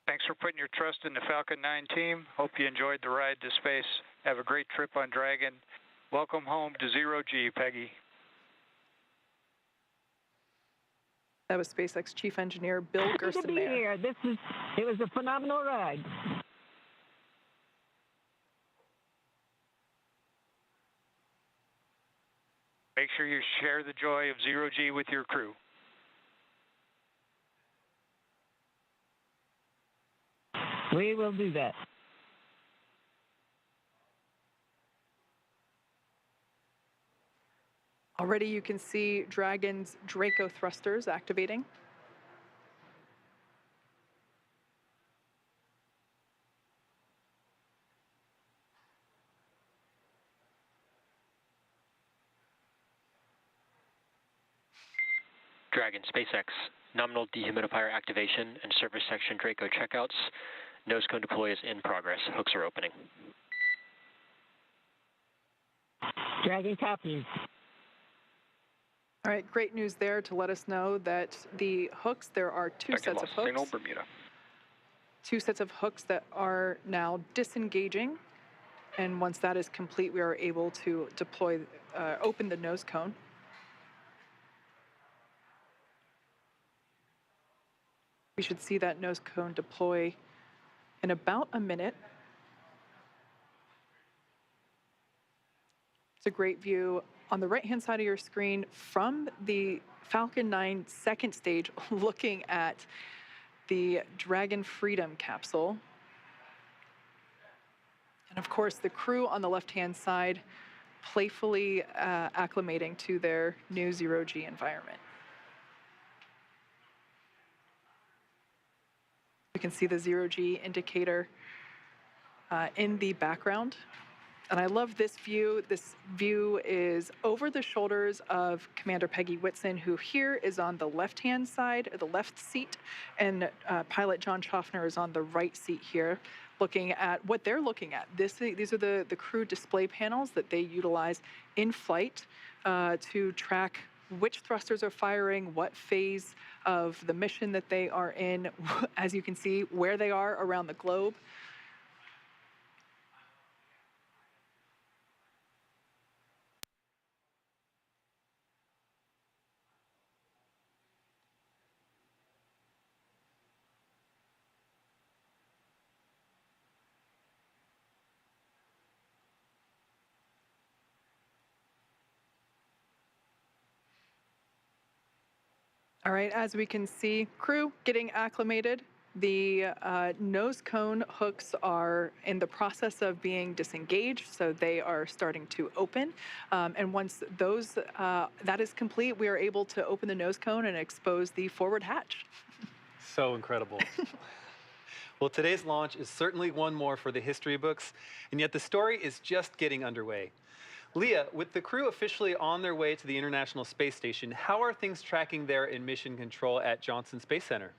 Thanks for putting your trust in the Falcon 9 team. Hope you enjoyed the ride to space. Have a great trip on Dragon. Welcome home to zero-G, Peggy. That was SpaceX Chief Engineer Bill Gerstenmaier. Good to be here. It was a phenomenal ride. Make sure you share the joy of zero-G with your crew. We will do that. Already you can see Dragon's Draco thrusters activating. Dragon SpaceX, nominal dehumidifier activation and service section Draco checkouts. Nose cone deploy is in progress. Hooks are opening. Dragon copies. All right, great news there to let us know that the hooks, there are 2 sets of hooks. Signal, Bermuda. 2 sets of hooks that are now disengaging. And once that is complete, we are able to deploy, open the nose cone. We should see that nose cone deploy in about a minute. It's a great view on the right-hand side of your screen from the Falcon 9 second stage, looking at the Dragon Freedom capsule. And of course, the crew on the left-hand side playfully acclimating to their new zero-G environment. You can see the zero-G indicator in the background. And I love this view. This view is over the shoulders of Commander Peggy Whitson, who here is on the left-hand side, or the left seat, and pilot John Schaffner is on the right seat here, looking at what they're looking at. These are the crew display panels that they utilize in flight to track which thrusters are firing, what phase of the mission that they are in, as you can see, where they are around the globe. All right, as we can see, crew getting acclimated. The nose cone hooks are in the process of being disengaged, so they are starting to open. And once that is complete, we are able to open the nose cone and expose the forward hatch. So incredible. Well, today's launch is certainly one more for the history books, and yet the story is just getting underway. Leah, with the crew officially on their way to the International Space Station, how are things tracking there in mission control at Johnson Space Center?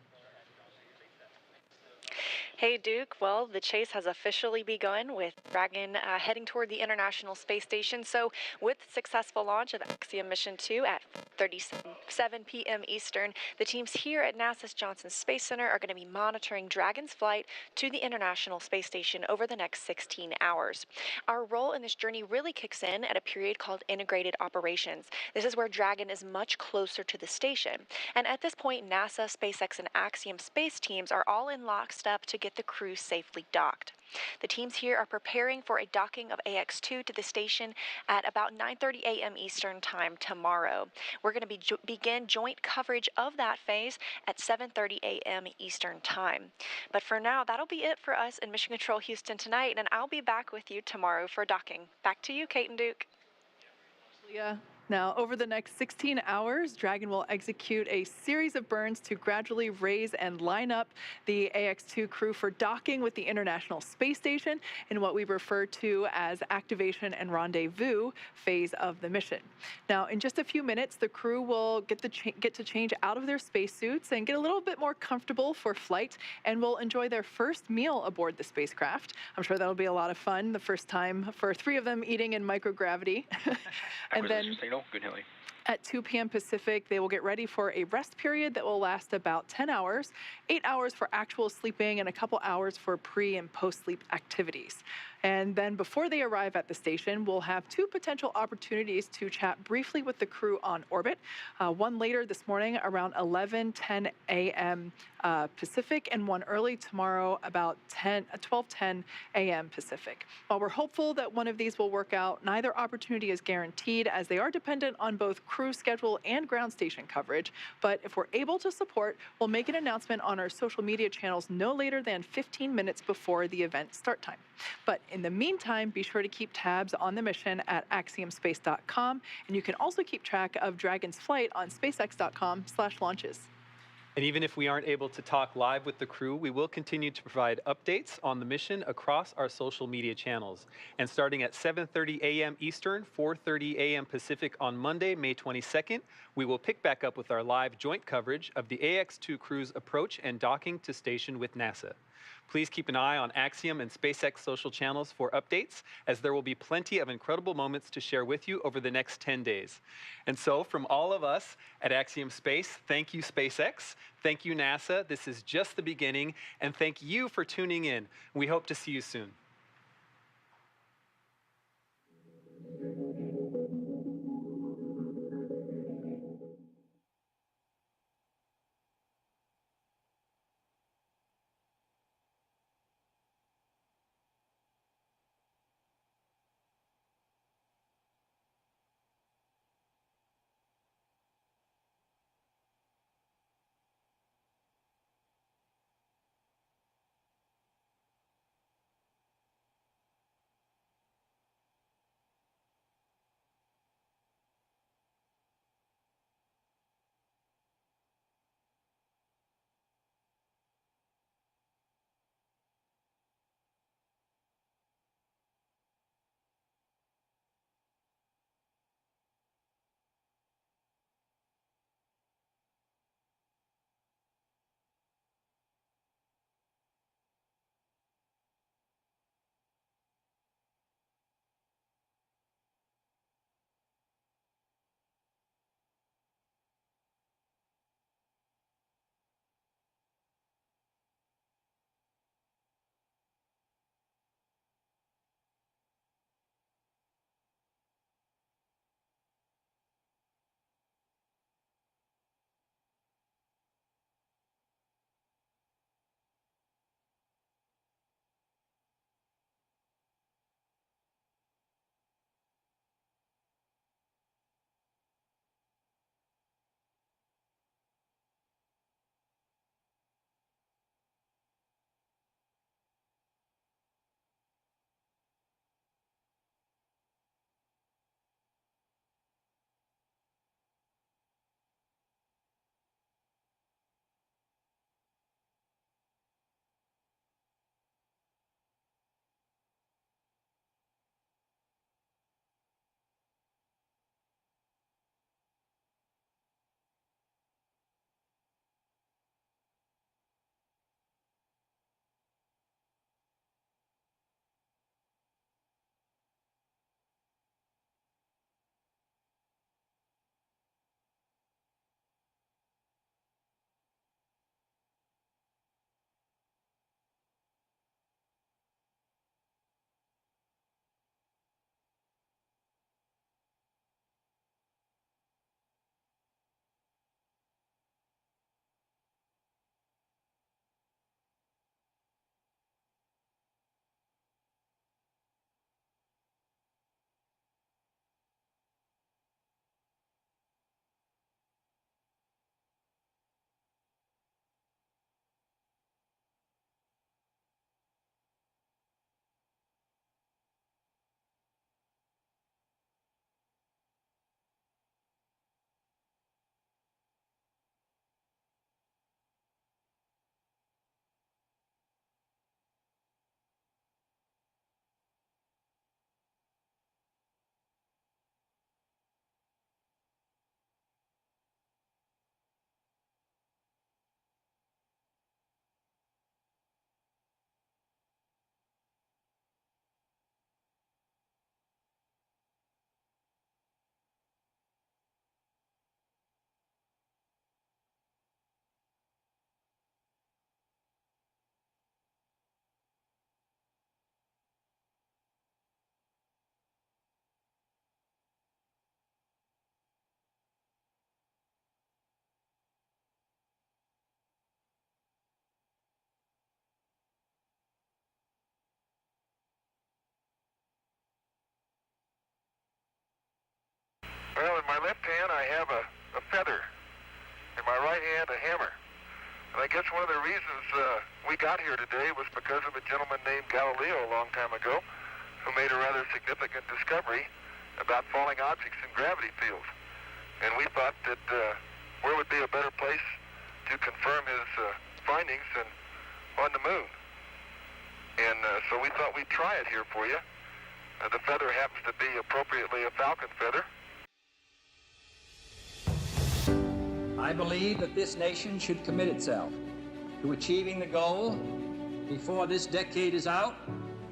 Hey, Duke. Well, the chase has officially begun with Dragon heading toward the International Space Station. So, with the successful launch of Axiom Mission 2 at 37 p.m. Eastern, the teams here at NASA's Johnson Space Center are going to be monitoring Dragon's flight to the International Space Station over the next 16 hours. Our role in this journey really kicks in at a period called Integrated Operations. This is where Dragon is much closer to the station. And at this point, NASA, SpaceX, and Axiom space teams are all in lockstep to get the crew safely docked. The teams here are preparing for a docking of AX-2 to the station at about 9:30 a.m. Eastern Time tomorrow. We're going to begin joint coverage of that phase at 7:30 a.m. Eastern Time. But for now, that'll be it for us in Mission Control Houston tonight, and I'll be back with you tomorrow for docking. Back to you, Kate and Duke. Yeah. Now, over the next 16 hours, Dragon will execute a series of burns to gradually raise and line up the AX-2 crew for docking with the International Space Station in what we refer to as activation and rendezvous phase of the mission. Now, in just a few minutes, the crew will get to change out of their spacesuits and get a little bit more comfortable for flight, and will enjoy their first meal aboard the spacecraft. I'm sure that'll be a lot of fun, the first time for 3 of them eating in microgravity. And then Good, Hilly. at 2 p.m. Pacific, they will get ready for a rest period that will last about 10 hours, 8 hours for actual sleeping, and a couple hours for pre- and post-sleep activities. And then before they arrive at the station, we'll have 2 potential opportunities to chat briefly with the crew on orbit. One later this morning around 11:10 a.m. Pacific, and one early tomorrow about 12:10 a.m. Pacific. While we're hopeful that one of these will work out, neither opportunity is guaranteed, as they are dependent on both crew schedule and ground station coverage. But if we're able to support, we'll make an announcement on our social media channels no later than 15 minutes before the event start time. But in the meantime, be sure to keep tabs on the mission at axiomspace.com, and you can also keep track of Dragon's flight on spacex.com/launches. And even if we aren't able to talk live with the crew, we will continue to provide updates on the mission across our social media channels. And starting at 7:30 a.m. Eastern, 4:30 a.m. Pacific on Monday, May 22nd, we will pick back up with our live joint coverage of the AX-2 crew's approach and docking to station with NASA. Please keep an eye on Axiom and SpaceX social channels for updates, as there will be plenty of incredible moments to share with you over the next 10 days. And so, from all of us at Axiom Space, thank you, SpaceX. Thank you, NASA. This is just the beginning. And thank you for tuning in. We hope to see you soon. Well, in my left hand I have a feather. In my right hand a hammer. And I guess one of the reasons we got here today was because of a gentleman named Galileo a long time ago who made a rather significant discovery about falling objects in gravity fields. And we thought that where would be a better place to confirm his findings than on the moon. And so we thought we'd try it here for you. The feather happens to be appropriately a falcon feather. I believe that this nation should commit itself to achieving the goal before this decade is out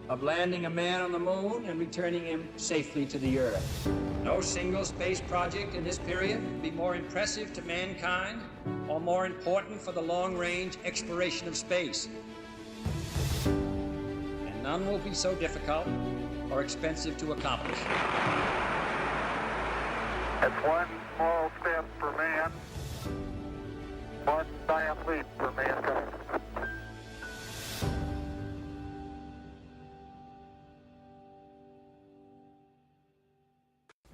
of landing a man on the moon and returning him safely to the Earth. No single space project in this period will be more impressive to mankind or more important for the long-range exploration of space. And none will be so difficult or expensive to accomplish. That's one small step for man, one giant leap for mankind.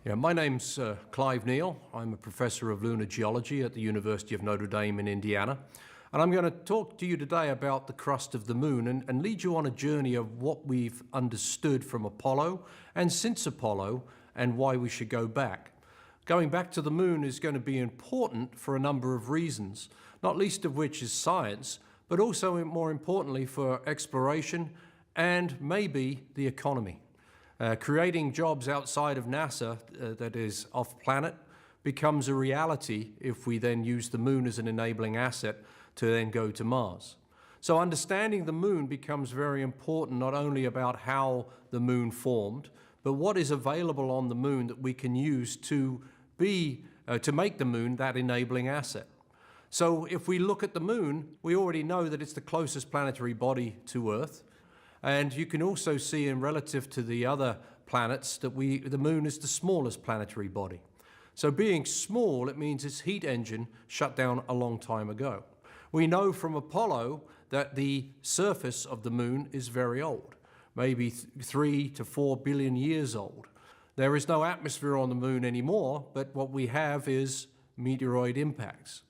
Yeah, my name's Clive Neal. I'm a professor of lunar geology at the University of Notre Dame in Indiana. And I'm going to talk to you today about the crust of the moon and lead you on a journey of what we've understood from Apollo and since Apollo and why we should go back. Going back to the moon is going to be important for a number of reasons, not least of which is science, but also more importantly for exploration and maybe the economy. Creating jobs outside of NASA, that is off-planet, becomes a reality if we then use the moon as an enabling asset to then go to Mars. So understanding the moon becomes very important, not only about how the moon formed, but what is available on the moon that we can use to make the moon that enabling asset. So if we look at the moon, we already know that it's the closest planetary body to Earth. And you can also see in relative to the other planets that the moon is the smallest planetary body. So being small, it means its heat engine shut down a long time ago. We know from Apollo that the surface of the moon is very old, maybe 3 to 4 billion years old. There is no atmosphere on the moon anymore, but what we have is meteoroid impacts.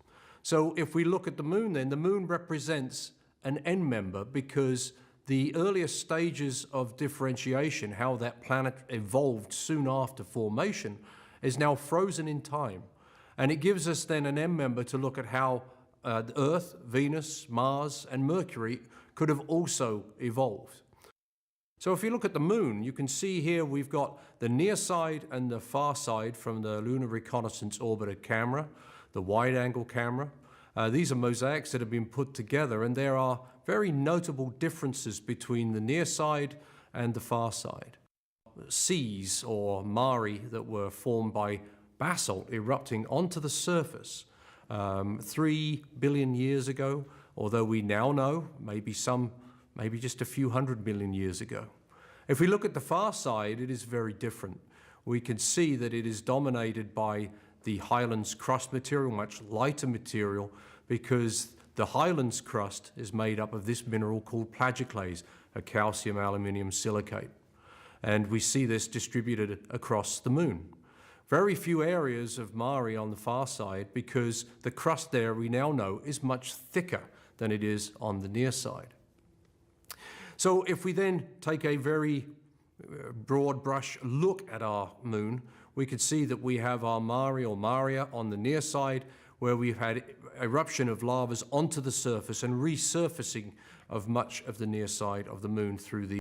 So if we look at the moon then, the moon represents an end member because the earliest stages of differentiation, how that planet evolved soon after formation, is now frozen in time. And it gives us then an end member to look at how Earth, Venus, Mars, and Mercury could have also evolved. So if you look at the moon, you can see here we've got the near side and the far side from the Lunar Reconnaissance Orbiter camera, the wide-angle camera. These are mosaics that have been put together, and there are very notable differences between the near side and the far side. Seas or mare that were formed by basalt erupting onto the surface 3 billion years ago, although we now know maybe just a few 100 million years ago. If we look at the far side, it is very different. We can see that it is dominated by the Highlands crust material, much lighter material, because the Highlands crust is made up of this mineral called plagioclase, a calcium aluminium silicate. And we see this distributed across the moon. Very few areas of mare on the far side because the crust there, we now know, is much thicker than it is on the near side. So if we then take a very broad brush look at our moon, we could see that we have our mare or maria on the near side, where we've had eruption of lavas onto the surface and resurfacing of much of the near side of the moon through the